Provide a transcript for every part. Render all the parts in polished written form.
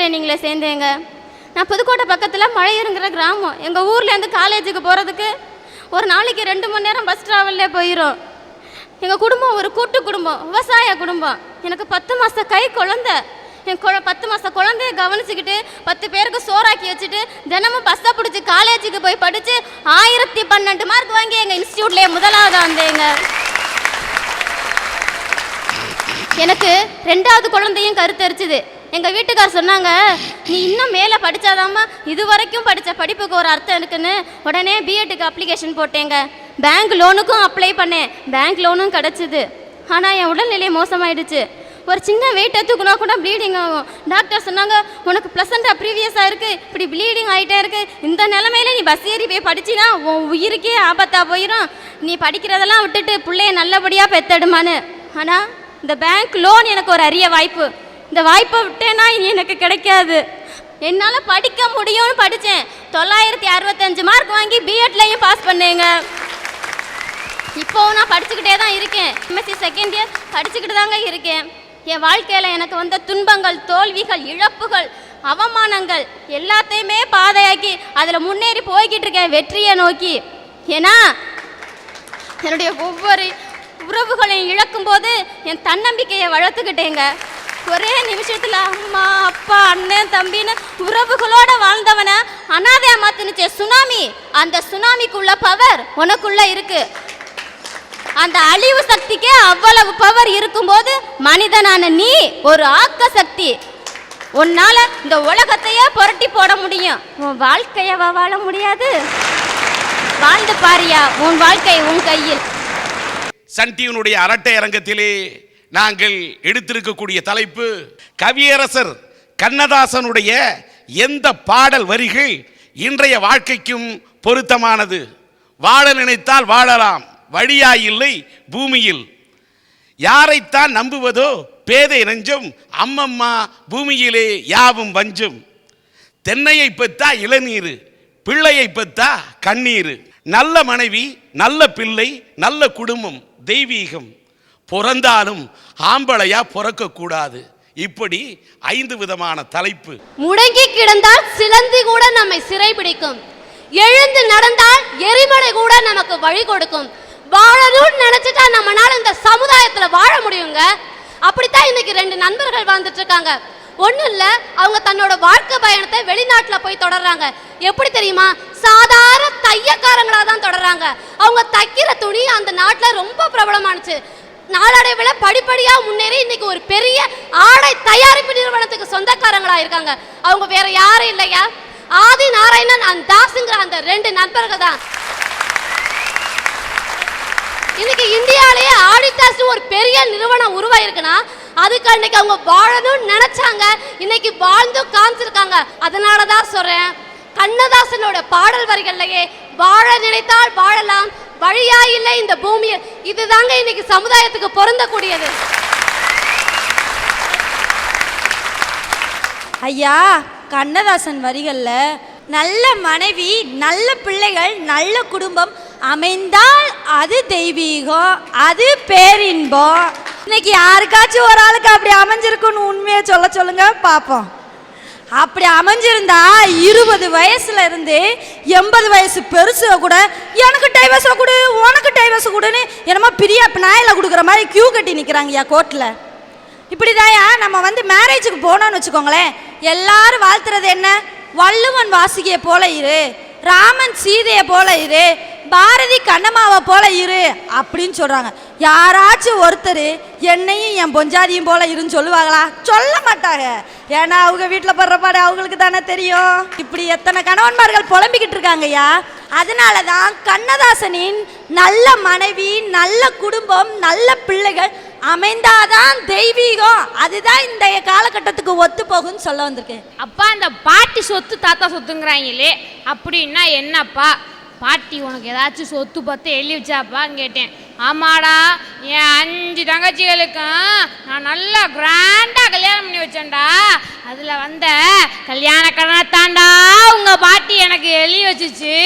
ட்ரைனிங்கில் சேர்ந்தேங்க. நான் புதுக்கோட்டை பக்கத்தில் மழையூருங்கிற கிராமம். எங்கள் ஊர்லேருந்து காலேஜுக்கு போகிறதுக்கு ஒரு நாளைக்கு 2 மணி நேரம் பஸ் ட்ராவல்லே போயிடும். எங்கள் குடும்பம் ஒரு கூட்டு குடும்பம், விவசாய குடும்பம். எனக்கு 10 மாத கை குழந்தை. என் 10 மாத குழந்தைய கவனிச்சுக்கிட்டு 10 பேருக்கு சோறாக்கி வச்சுட்டு தினமும் பஸ்ஸை பிடிச்சி காலேஜுக்கு போய் படித்து 1012 மார்க் வாங்கி எங்கள் இன்ஸ்டியூட்லேயே முதலாவது வந்தேங்க. எனக்கு 2வது குழந்தையும் கருத்தரிச்சுது. எங்கள் வீட்டுக்கார் சொன்னாங்க, நீ இன்னும் மேலே படித்தாதாம்மா இது வரைக்கும் படித்த படிப்புக்கு ஒரு அர்த்தம் இருக்குன்னு. உடனே பிஎட்டுக்கு அப்ளிகேஷன் போட்டேங்க. பேங்க் லோனுக்கும் அப்ளை பண்ணேன். பேங்க் லோனும் கிடச்சிது. ஆனால் என் உடல்நிலை மோசமாயிடுச்சு. ஒரு சின்ன வெயிட்டை தூக்குனா கூட ப்ளீடிங் ஆகும். டாக்டர் சொன்னாங்க, உனக்கு ப்ளசண்ட்டாக ப்ரீவியஸாக இருக்குது, இப்படி ப்ளீடிங் ஆகிட்டே இருக்குது. இந்த நிலமையில நீ பஸ் ஏறி போய் படிச்சினா உன் உயிருக்கே ஆபத்தாக போயிடும். நீ படிக்கிறதெல்லாம் விட்டுட்டு பிள்ளைய நல்லபடியாக பெத்தடுமான்னு. ஆனால் இந்த பேங்க் லோன் எனக்கு ஒரு அரிய வாய்ப்பு. இந்த வாய்ப்பை விட்டேன்னா இனி எனக்கு கிடைக்காது. என்னால் படிக்க முடியும்னு படித்தேன். 965 மார்க் வாங்கி பிஎட்லையும் பாஸ் பண்ணேங்க. இப்போவும் நான் படிச்சுக்கிட்டே தான் இருக்கேன். எம்எஸ்சி செகண்ட் இயர் படிச்சுக்கிட்டு தாங்க இருக்கேன். என் வாழ்க்கையில் எனக்கு வந்த துன்பங்கள், தோல்விகள், இழப்புகள், அவமானங்கள் எல்லாத்தையுமே பாதையாக்கி அதில் முன்னேறி போய்கிட்டு இருக்கேன் வெற்றியை நோக்கி. ஏன்னா என்னுடைய ஒவ்வொரு உறவுகளையும் இழக்கும்போது என் தன்னம்பிக்கையை வளர்த்துக்கிட்டேங்க. ஒரே நிமிஷத்தில் அம்மா, அப்பா, அண்ணன், தம்பின்னு உறவுகளோடு வாழ்ந்தவனை அனாதையா மாத்தினுச்சே சுனாமி. அந்த சுனாமிக்குள்ள பவர் உனக்குள்ள இருக்கு. அந்த அழிவு சக்திக்கே அவ்வளவு பவர் இருக்கும்போது மனிதனான நீ ஒரு ஆக்க சக்தி. உன்னால இந்த உலகத்தையே புரட்டி போட முடியும். உன் வாழ்க்கைய வாழ முடியாது. வாழ்ந்து பாரியா, உன் வாழ்க்கை உன் கையில். சன் டிவியினுடைய அரட்டை அரங்கத்திலே நாங்கள் எடுத்திருக்கக்கூடிய தலைப்பு, கவியரசர் கண்ணதாசனுடைய எந்த பாடல் வரிகள் இன்றைய வாழ்க்கைக்கும் பொருத்தமானது. வாழ நினைத்தால் வாழலாம், வழியாயில்லை பூமியில். யாரைத்தான் நம்புவதோ பேதை நெஞ்சம், அம்மம்மா பூமியிலே யாவும் வஞ்சம். தென்னையை பெத்தா இளநீர், பிள்ளையை பெத்தா கண்ணீர். நல்ல மனைவி, நல்ல பிள்ளை, நல்ல குடும்பம் தெய்வீகம். பிறந்தாலும் ஆம்பளையா பிறக்க கூடாது. இப்படி 5 விதமான தலைப்பு. முடங்கி கிடந்தால் சிலந்தி கூட நம்மை சிறை பிடிக்கும். எழுந்து நடந்தால் எரிமலை கூட நமக்கு வழி கொடுக்கும். வாழணும்னு நினைச்சிட்டா நம்மளால இந்த சமுதாயத்துல வாழ முடியுங்க. அப்படித்தான் இன்னைக்கு 2 நண்பர்கள் வாழ்ந்துட்டு இருக்காங்க. ஒன்றும் இல்லை, அவங்க தன்னோட வாழ்க்கை பயணத்தை வெளிநாட்டில் போய் தொடர்றாங்க. எப்படி தெரியுமா? சாதாரண தையக்காரங்களாக தான் தொடர்றாங்க. அவங்க தைக்கிற துணி அந்த நாட்டில் ரொம்ப பிரபலமானுச்சு. நாளடைவில் படிப்படியாக முன்னேறி இன்னைக்கு ஒரு பெரிய ஆடை தயாரிப்பு நிறுவனத்துக்கு சொந்தக்காரங்களா இருக்காங்க. அவங்க வேற யாரும் இல்லையா, ஆதி நாராயணன் அண்ட் தாஸுங்கிற அந்த 2 நண்பர்கள் தான். இன்னைக்கு இந்தியாவிலேயே ஆடிட்டாஸ் ஒரு பெரிய நிறுவனம் உருவாயிருக்குன்னா அதுக்கு அன்னைக்கு அவங்க வாழணும்னு நினைச்சாங்க. இன்னைக்கு வாழ்ந்து காமிச்சிருக்காங்க. அதனாலதான் சொல்றேன், கண்ணதாசனோட பாடல் வரிகள்லயே வாழ நினைத்தால் வாழலாம், வழியா இல்லை இந்த பூமியில். இதுதாங்க இன்னைக்கு சமுதாயத்துக்கு பொருந்தக்கூடியது. ஐயா, கண்ணதாசன் வரிகள்ல நல்ல மனைவி, நல்ல பிள்ளைகள், நல்ல குடும்பம் அமைந்தால் அது தெய்வீகம், அது பேரின்பம். இன்னைக்கு யாருக்காச்சும் ஒரு ஆளுக்கு அப்படி அமைஞ்சிருக்குன்னு உண்மையை சொல்லுங்க பாப்போம். அப்படி அமைஞ்சிருந்தா 20 வயசுல இருந்து 80 வயசு பெருசு கூட எனக்கு டைவர்ஸ் கொடு, உனக்கு டைவர்ஸ் கொடுன்னு என்னமோ பிரியா நாயில கொடுக்குற மாதிரி கியூ கட்டி நிற்கிறாங்கய்யா கோர்ட்டில். இப்படிதாயா நம்ம மேரேஜுக்கு போனோன்னு வச்சுக்கோங்களேன், எல்லாரும் வாழ்த்துறது என்ன? வள்ளுவன் வாசுகியை போல இரு, ராமன் சீதையை போல இரு, பாரதி கண்ணம்மாவை போல இரு அப்படின்னு சொல்றாங்க. யாராச்சும் ஒருத்தர் என்னையும் என் பொஞ்சாதியும் போல இருன்னு சொல்லுவாங்களா? சொல்ல மாட்டாங்க. ஏன்னா அவங்க வீட்டில் படுற பாடு அவங்களுக்கு தானே தெரியும். இப்படி எத்தனை கணவன்மார்கள் புலம்பிக்கிட்டு இருக்காங்கய்யா. அதனால தான் கண்ணதாசனின் நல்ல மனைவி, நல்ல குடும்பம், நல்ல பிள்ளைகள் அமைந்தாதான் தெய்வீகம், அதுதான் இந்த காலகட்டத்துக்கு ஒத்து போகும்னு சொல்ல வந்திருக்கேன். அப்பா, இந்த பாட்டி சொத்து தாத்தா சொத்துங்கிறாங்களே, அப்படின்னா என்னப்பா? பாட்டி உனக்கு ஏதாச்சும் சொத்து பத்து எழுதி வச்சாப்பான்னு கேட்டேன். ஆமாடா, என் 5 தங்கச்சிகளுக்கும் நான் நல்லா கிராண்டாக கல்யாணம் பண்ணி வச்சேன்டா. அதில் வந்த கல்யாண கடனை தாண்டா உங்கள் பாட்டி எனக்கு எழுதி வச்சுச்சு.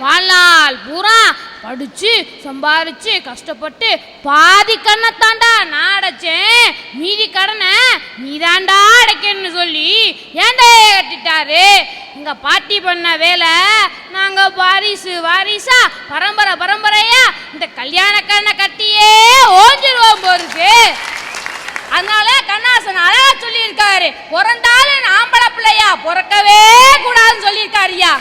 வாழ்நாள் பூரா படிச்சு சம்பாரிச்சு கஷ்டப்பட்டு பாதி கண்ணை தாண்டா நான் அடைச்சேன், மீதி கடனை நீ தாண்டா அடைக்கணும்னு சொல்லி ஏண்டா கட்டிட்டாரு. எங்க பாட்டி பண்ண வேலை நாங்க வாரிசு வாரிசா பரம்பரை பரம்பரையா இந்த கல்யாண கண்ணை கட்டியே ஓஞ்சிருவோம் போருக்கு. அதனால கண்ணாசன் அழகா சொல்லியிருக்காரு, பிறந்தாலும் ஆம்பளை பிள்ளையா பிறக்கவே கூடாதுன்னு சொல்லியிருக்காருயா.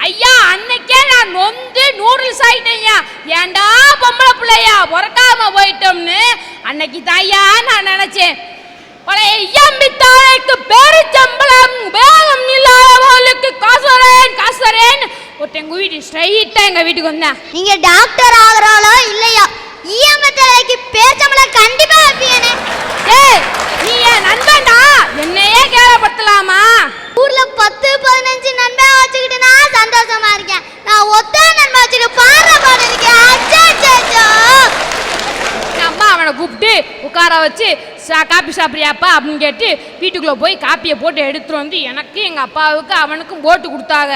ஐயா அன்னைக்கே நான் நொந்து நூடுல்ஸ் ஆயிட்டேன்யா, ஏண்டா பொம்பளை பிள்ளையா பிறக்காம போயிட்டோம்னு. அன்னைக்கு தாயா நான் நினைச்சேன், பழைய ஐயம்பித்தாளைக்கு பேரிச்சம்பளம் வேகம் இல்லாதவர்களுக்கு காசுறேன் காசுறேன் ஒருத்தங்க வீட்டு ஸ்ட்ரைட்டா எங்க வீட்டுக்கு வந்தேன். நீங்க டாக்டர் ஆகுறாளோ இல்லையா, ஐயம்பித்தாளைக்கு பேரிச்சம்பளம் கண்டிப்பா வைப்பீங்கனே. ஏய் நீ என் நண்பன்டா, என்னையே கேவலப்படுத்தலாமா? ஊர்ல 10-15 நண்பன் வச்சுக்கிட்டு நான் சந்தோஷமா இருக்கேன், நான் ஒத்த நண்பன் வச்சுட்டு பாடுற பாடு இருக்கேன். அச்சோ அம்மா அவனை கூப்பிட்டு உட்கார வச்சு காப்பி சாப்பிட்றியாப்பா அப்படின்னு கேட்டு வீட்டுக்குள்ளே போய் காப்பியை போட்டு எடுத்துட்டு வந்து எனக்கு எங்கள் அப்பாவுக்கு அவனுக்கும் போட்டு கொடுத்தாங்க.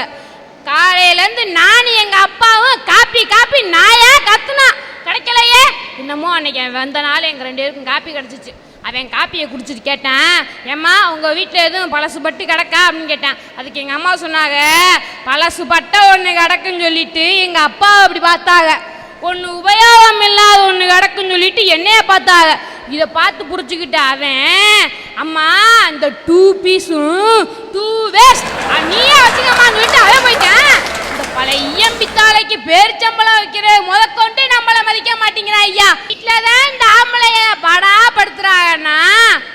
காலையிலேருந்து நானும் எங்கள் அப்பாவும் காப்பி காப்பி நாயா கத்துனா கிடைக்கலையே. இன்னமும் அன்னைக்கு வந்த நாள் எங்கள் 2 பேருக்கும் காப்பி கிடச்சிச்சு. அவன் காப்பியை குடிச்சிட்டு கேட்டேன், ஏம்மா உங்கள் வீட்டில் எதுவும் பழசு பட்டு கிடக்கா அப்படின்னு கேட்டேன். அதுக்கு எங்கள் அம்மா சொன்னாங்க, பழசு பட்டை ஒன்று கிடக்குன்னு சொல்லிட்டு எங்கள் அப்பா அப்படி பார்த்தாங்க, ஒன்று உபயோகம் இல்லாத ஒன்று கிடக்குன்னு சொல்லிட்டு என்னைய பார்த்தாங்க. இதை பார்த்து புரிச்சுக்கிட்ட அவன், அம்மா இந்த 2 பீஸும் 2 வேஸ்ட் நீயே வச்சுக்கம்மான்னு சொல்லிட்டு அவன் போயிட்டேன். இந்த பழைய ஐயம்பித்தாளைக்கு பேரிச்சம்பளம் வைக்கிற முதற்கொண்டு நம்மளை மதிக்க மாட்டேங்கிறா ஐயா. வீட்டில் தான் இந்த ஆம்பளைய பாடா படுத்துறாங்கன்னா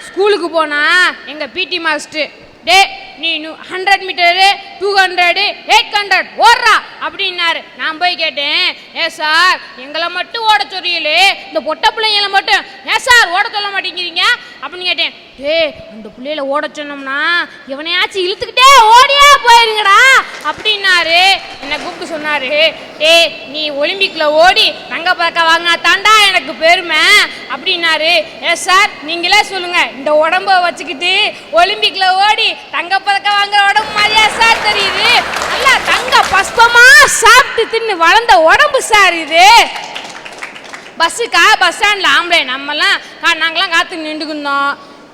ஸ்கூலுக்கு போனா எங்கள் பிடி மாஸ்டர், டே நீ 100 மீட்டரு 200 800 ஓடுறா அப்படின்னாரு. நான் போய் கேட்டேன், ஏ சார் எங்களை மட்டும் ஓட சொல்றீங்களே, இந்த பொட்டை பிள்ளைங்களை மட்டும் ஏன் சார் ஓட சொல்ல மாட்டேங்கிறீங்க அப்படின்னு கேட்டேன். டே அந்த பிள்ளையில ஓட சொன்னோம்னா எவனையாச்சும் இழுத்துக்கிட்டே ஓடியா போயிருங்கடா அப்படின்னாரு. என்னை கூப்பிட்டு சொன்னாரு, டே நீ ஒலிம்பிக்ல ஓடி தங்க பதக்கம் வாங்கினா தாண்டா எனக்கு பெருமை அப்படின்னாரு. ஏ சார் நீங்களே சொல்லுங்க, இந்த உடம்ப வச்சுக்கிட்டு ஒலிம்பிக்ல ஓடி தங்க பதக்கம் வாங்குற உடம்பு மாதிரியா சார் தெரியுது? நல்லா தங்க பஸ்பமா சாப்பிட்டு தின்னு வளர்ந்த உடம்பு சார் இது. பஸ் ஸ்டாண்ட்ல ஆம்பளை நம்மலாம் நாங்களாம் காத்து நின்றுக்குந்தோம்.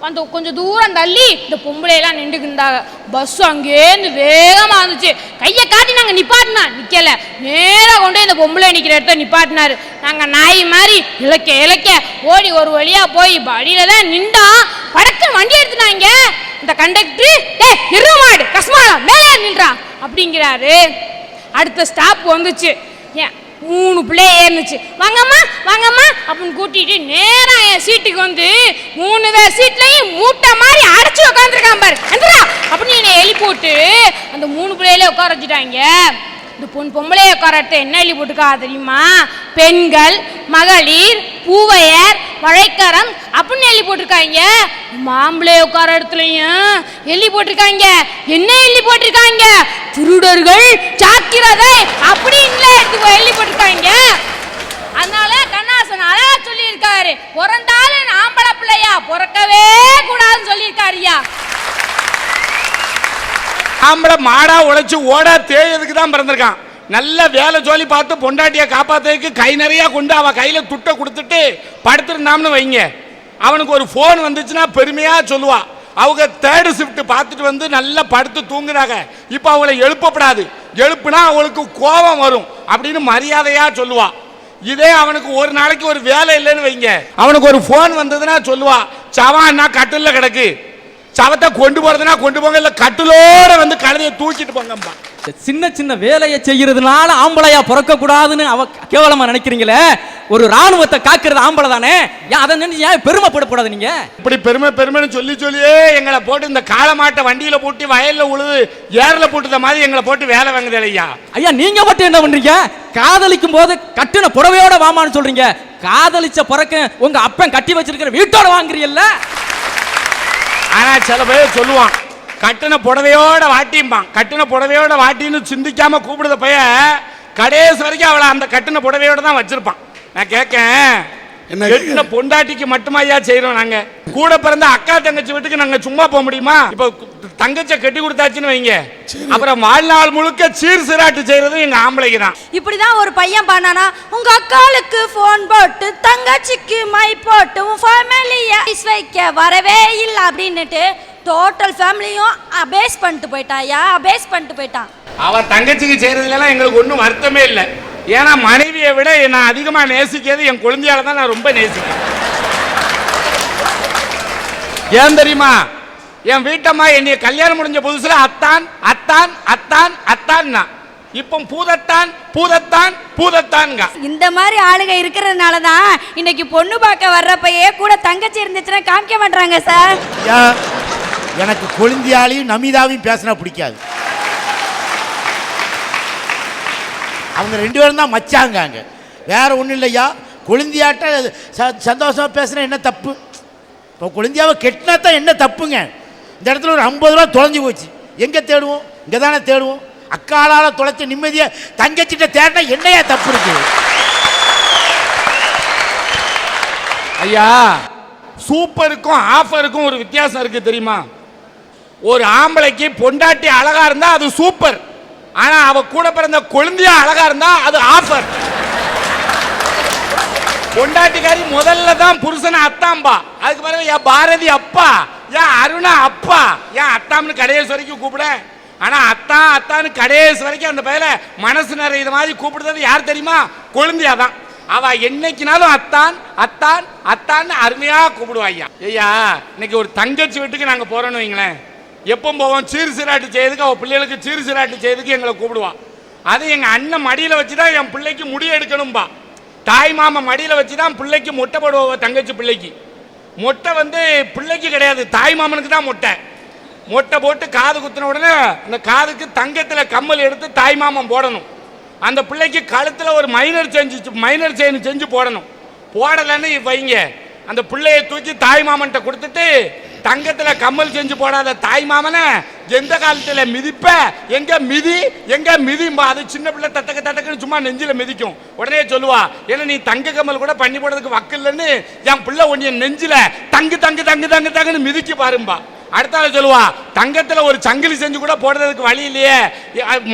அந்த கொஞ்சம் தூரம் தள்ளி இந்த பொம்பளையெல்லாம் நின்றுக்குந்தாங்க. பஸ் அங்கேருந்து வேகமாக வந்துச்சு. கையை காட்டி நாங்கள் நிப்பாட்டினா நிற்கலை, நேராக கொண்டு இந்த பொம்பளை நிற்கிற இடத்த நிப்பாட்டினாரு. நாங்கள் நாய் மாதிரி இலக்க இலக்க ஓடி ஒரு வழியாக போய் வழியில தான் நின்றோம். படக்குன்னு வண்டி எடுத்துனாங்க. இந்த கண்டக்டரு, ஏ நிறுமாடு கஸ்மாடா மேலே நின்றா அப்படிங்கிறாரு. அடுத்த ஸ்டாப் வந்துச்சு, ஏன் 3 பிள்ளை ஏறினுச்சு. வாங்கம்மா வாங்கம்மா அப்படின்னு கூட்டிட்டு நேராக என் சீட்டுக்கு வந்து 3 பேர் சீட்லையும் மூட்டை மாதிரி அடைச்சி உட்காந்துருக்கான் பாரு அப்படின்னு என்னை எழுப்பி போட்டு அந்த 3 பிள்ளையிலே உட்கார வச்சுட்டாங்க. இந்த பொம்பளையை உட்கார இடத்த என்ன எழுதி போட்டுக்கா தெரியுமா? பெண்கள், மகளிர், பூவையர், வழைக்கரம் அப்படின்னு எழுதி போட்டிருக்காங்க. மாம்பிள்ளைய உட்கார இடத்துலையும் எழுதி போட்டிருக்காங்க. என்ன எழுதி போட்டிருக்காங்க? திருடர்கள் ஜாக்கிரதை அப்படின்னு எழுதி போட்டிருக்காங்க. அதனால கண்ணாசன் அழகா சொல்லியிருக்காரு, பிறந்தாலும் ஆம்பளை பிள்ளையா பிறக்கவே கூடாதுன்னு சொல்லியிருக்காருயா. ஆம்பளை மாடா உழைச்சு ஓடா தேயதுக்கு தான் பிறந்திருக்கான். நல்ல வேலை ஜோலி பார்த்து பொண்டாட்டியை காப்பாத்துறதுக்கு கை நிறையா கொண்டு அவன் கையில் துட்டை கொடுத்துட்டு படுத்துருந்தாம்னு வைங்க, அவனுக்கு ஒரு ஃபோன் வந்துச்சுன்னா பெருமையாக சொல்லுவான். அவங்க 3rd ஷிஃப்ட் பார்த்துட்டு வந்து நல்லா படுத்து தூங்குறாங்க, இப்போ அவங்கள எழுப்பப்படாது, எழுப்புனா அவங்களுக்கு கோபம் வரும் அப்படின்னு மரியாதையாக சொல்லுவான். இதே அவனுக்கு ஒரு நாளைக்கு ஒரு வேலை இல்லைன்னு வைங்க, அவனுக்கு ஒரு ஃபோன் வந்ததுன்னா சொல்லுவான், சவான்னா கட்டில் கிடக்கு, சவத்தை கொண்டு போறதுன்னா கொண்டு போங்க, இல்லை கட்டிலோட வந்து கழுதையை தூக்கிட்டு போங்கம்பா. சின்ன சின்ன வேலையை செய்யறதுனால ஆம்பளையா பிறக்க கூடாதுன்னு அவ கேவலமா நினைக்கிறீங்களே. ஒரு ராணுவத்தை காக்கிறது ஆம்பளை தானே, அதை நினைச்சு ஏன் பெருமைப்படக்கூடாது? நீங்க இப்படி பெருமைன்னு சொல்லியே எங்களை போட்டு இந்த காலமாட்டை வண்டியில போட்டு வயல்ல உழுது ஏர்ல போட்டுத மாதிரி எங்களை போட்டு வேலை வாங்குது ஐயா. ஐயா நீங்க மட்டும் என்ன பண்றீங்க? காதலிக்கும் போது கட்டின புடவையோட வாமான்னு சொல்றீங்க, காதலிச்ச பிறக்க உங்க அப்பன் கட்டி வச்சிருக்கிற வீட்டோட வாங்குறீல்ல. ஆனா சில பேர் சொல்லுவான் கட்டின புடவையோட வாட்டிம்பான். கட்டின புடவையோட வாட்டின்னு சிந்திக்காம கூப்பிடுத பைய கடைசி வரைக்கும் அவளை அந்த கட்டின புடவையோட தான் வச்சிருப்பான். நான் கேட்கேன், என்ன கெட்டின பொண்டாட்டிக்கு மட்டுமா ஐயா செய்யறோம் நாங்க? கூட பிறந்த அக்கா தங்கச்சி வீட்டுக்கு நாங்க சும்மா போக முடியுமா? இப்ப தங்கச்ச கட்டி கொடுத்தாச்சுன்னு வைங்க, அப்புறம் வாழ்நாள் முழுக்க சீர் சிராட்டு செய்யறது எங்க ஆம்பளைக்கு தான். இப்படிதான் ஒரு பையன் பண்ணானா, உங்க அக்காளுக்கு போன் போட்டு தங்கச்சிக்கு மை போட்டு உன் ஃபேமிலிய வைக்க வரவே இல்லை அப்படின்னுட்டு டோட்டல் ஃபேமிலியும் அபேஸ் பண்ணிட்டு போயிட்டான். அவன் தங்கச்சிக்கு செய்யறதுலாம் எங்களுக்கு ஒன்றும் வருத்தமே இல்லை. ஏன்னா மனைவியை விட நான் அதிகமா நேசிக்கிறது என் குழந்தையால தான் நான் ரொம்ப நேசிக்கிறேன். ஏன் தெரியுமா? என் வீட்டம்மா என்னைய கல்யாணம் முடிஞ்ச புதுசுல அத்தான் அத்தான் அத்தான் அத்தான்னா, இப்போ பூதத்தான் பூதத்தான் பூதத்தான்ங்க. இந்த மாதிரி ஆளுங்க இருக்கிறதுனால தான் இன்னைக்கு பொண்ணு பார்க்க வர்றப்பயே கூட தங்கச்சி இருந்துச்சுன்னா காமிக்க மாட்டாங்க சார். எனக்கு கொழுந்தியாலையும் நமிதாவையும் பேசினா பிடிக்காது. அவங்க 2 பேரும் தான் மச்சாங்க, வேற ஒன்றும் இல்லையா. கொழுந்தியாட்ட சந்தோஷமா பேசுனா என்ன தப்பு? இப்போ கொழுந்தியாவை கெட்டினா தான் என்ன தப்புங்க? இந்த இடத்துல ஒரு 50 ரூபா தொலைஞ்சு போச்சு, எங்கே தேடுவோம்? இங்கே தானே தேடுவோம். அக்காலால் தொலைச்ச நிம்மதியை தங்கச்சிட்ட தேடினா என்னையா தப்பு இருக்கு? ஐயா, சூப்பருக்கும் ஆஃபருக்கும் ஒரு வித்தியாசம் இருக்கு தெரியுமா? ஒரு ஆம்பளைக்கு பொண்டாட்டி அழகா இருந்தா அது சூப்பர், ஆனா அவ கூட பிறந்த கொழுந்தியா அழகா இருந்தா அது ஆஃபர். பொண்டாட்டிக்காரி முதல்ல தான் புருஷனை அத்தாம்பா, அதுக்கு பிறகு என் பாரதி அப்பா, என் அருணா அப்பா, என் அத்தாம்னு கடைசி வரைக்கும் கூப்பிட. ஆனா அத்தான் அத்தான்னு கடைசி வரைக்கும் அந்த பையல மனசு நிறைய மாதிரி கூப்பிடுறது யார் தெரியுமா? கொழுந்தியா தான். அவ என்னைக்குனாலும் அத்தான் அத்தான் அத்தான்னு அருமையா கூப்பிடுவா. ஐயா, இன்னைக்கு ஒரு தங்கச்சி வீட்டுக்கு நாங்க போறோம்னு வைங்களேன், எப்போ போவோம்? சீர் சிராட்டு செய்யறதுக்கு, அவள் பிள்ளைகளுக்கு சீர் சிராட்டு செய்யறதுக்கு எங்களை கூப்பிடுவான். அது எங்கள் அண்ணன் மடியில் வச்சு தான் என் பிள்ளைக்கு முடி எடுக்கணும்பா. தாய் மாமா மடியில் வச்சு தான் பிள்ளைக்கு மொட்டை போடுவோம். தங்கச்சி பிள்ளைக்கு மொட்டை பிள்ளைக்கு கிடையாது, தாய் மாமனுக்கு தான் மொட்டை. மொட்டை போட்டு காது குத்தின உடனே அந்த காதுக்கு தங்கத்தில் கம்மல் எடுத்து தாய் மாமன் போடணும். அந்த பிள்ளைக்கு கழுத்தில் ஒரு மைனர் செயின் செஞ்சு போடணும். போடலைன்னு வைங்க, அந்த பிள்ளையை தூக்கி தாய் மாமன்கிட்ட கொடுத்துட்டு தங்கத்துல கம்மல் செஞ்சு போடாத தாய் மாமனை எந்த காலத்துல மிதிப்ப, எங்க மிதிம்பா. அது சின்ன பிள்ளை தட்டக்குன்னு சும்மா நெஞ்சில மிதிக்கும். உடனே சொல்லுவா, ஏன்னா நீ தங்க கம்மல் கூட பண்ணி போடுறதுக்கு வக்கு இல்லைன்னு என் பிள்ளை ஒன்னிய நெஞ்சில தங்குன்னு மிதிக்க பாரும்பா. அடுத்தால சொல்லுவா, தங்கத்துல ஒரு சங்கிலி செஞ்சு கூட போடுறதுக்கு வழி இல்லையே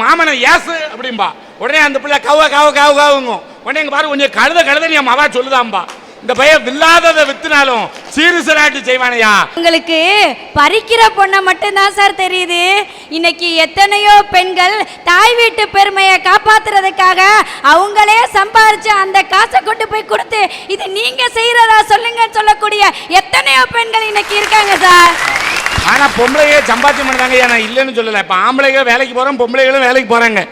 மாமனை ஏசு அப்படிம்பா. உடனே அந்த பிள்ளை கவுங்க. உடனே எங்க பாரு உன்னைய கழுத என் மவா சொல்லுதாம்பா. இந்த பையன் இல்லாததை வித்துனாலும் சீரு சிராட்டு செய்வானையா. உங்களுக்கு பறிக்கிற பொண்ணை மட்டும்தான் சார் தெரியுது. இன்னைக்கு எத்தனையோ பெண்கள் தாய் வீட்டு பெருமையை காப்பாத்துறதுக்காக அவங்களே சம்பாரிச்சு அந்த காசை கொண்டு போய் கொடுத்து இது நீங்க செய்யறதா சொல்லுங்கன்னு சொல்லக்கூடிய எத்தனையோ பெண்கள் இன்னைக்கு இருக்காங்க சார். ஆனா பொம்பளையே சம்பாத்தியம் பண்ணாங்க, நான் இல்லைன்னு சொல்லல. இப்ப ஆம்பளைங்க வேலைக்கு போறோம், பொம்பளைகளும் வேலைக்கு போறாங்க.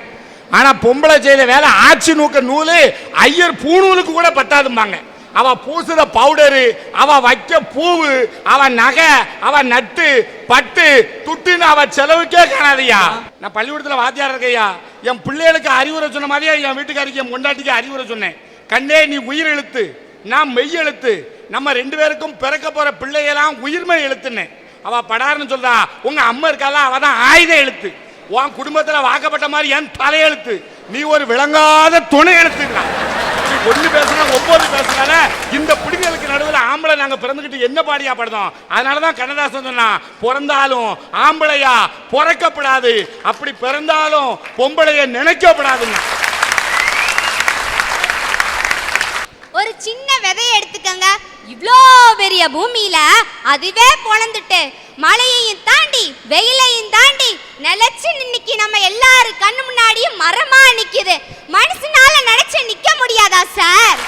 ஆனா பொம்பளை செய்யற வேலை ஆட்சி நூக்க நூலு ஐயர் பூநூலுக்கு கூட பத்தாதும்பாங்க. அவ பூசுற பவுடரு, அவ வைக்க பூவு, அவ நகை, அவ நட்டு பட்டு துட்டுன்னு அவ செலவுக்கே காணாதையா. நான் பள்ளிக்கூடத்தில் வாத்தியார் இருக்கையா, என் பிள்ளைகளுக்கு அறிவுரை சொன்ன மாதிரியே என் வீட்டுக்காரிக்கு என் பொண்டாட்டிக்கு அறிவுரை சொன்னேன். கண்ணே, நீ உயிர் எழுத்து, நான் மெய் எழுத்து, நம்ம 2 பேருக்கும் பிறக்க போற பிள்ளையெல்லாம் உயிர்மை எழுத்துன்னு. அவ படாருன்னு சொல்றா, உங்க அம்மா இருக்கால அவ தான் ஆயுத எழுத்து. உன் குடும்பத்தில் வாக்கப்பட்ட மாதிரி என் தலையெழுத்து, நீ ஒரு விளங்காத துணை எழுத்துக்கலாம். ஒன்று பேசுனா 9 பேசுனால இந்த பிடிகளுக்கு நடுவில் ஆம்பளை நாங்கள் பிறந்துக்கிட்டு என்ன பாடியா படுதோம். அதனால தான் கண்ணதாசன் சொன்னா, பிறந்தாலும் ஆம்பளையா பிறக்கப்படாது, அப்படி பிறந்தாலும் பொம்பளைய நினைக்கப்படாதுங்க. ஒரு சின்ன விதையை எடுத்துக்கங்க, இவ்வளோ பெரிய பூமியில அதுவே பொழந்துட்டு மழையையும் தாண்டி வெயிலையும் தாண்டி நிலைச்சு இன்னைக்கு நம்ம எல்லாரும் கண்ணு முன்னாடியும் மரமா நிக்குது. மனுஷனால நினைச்சு நிக்க முடியாதா சார்?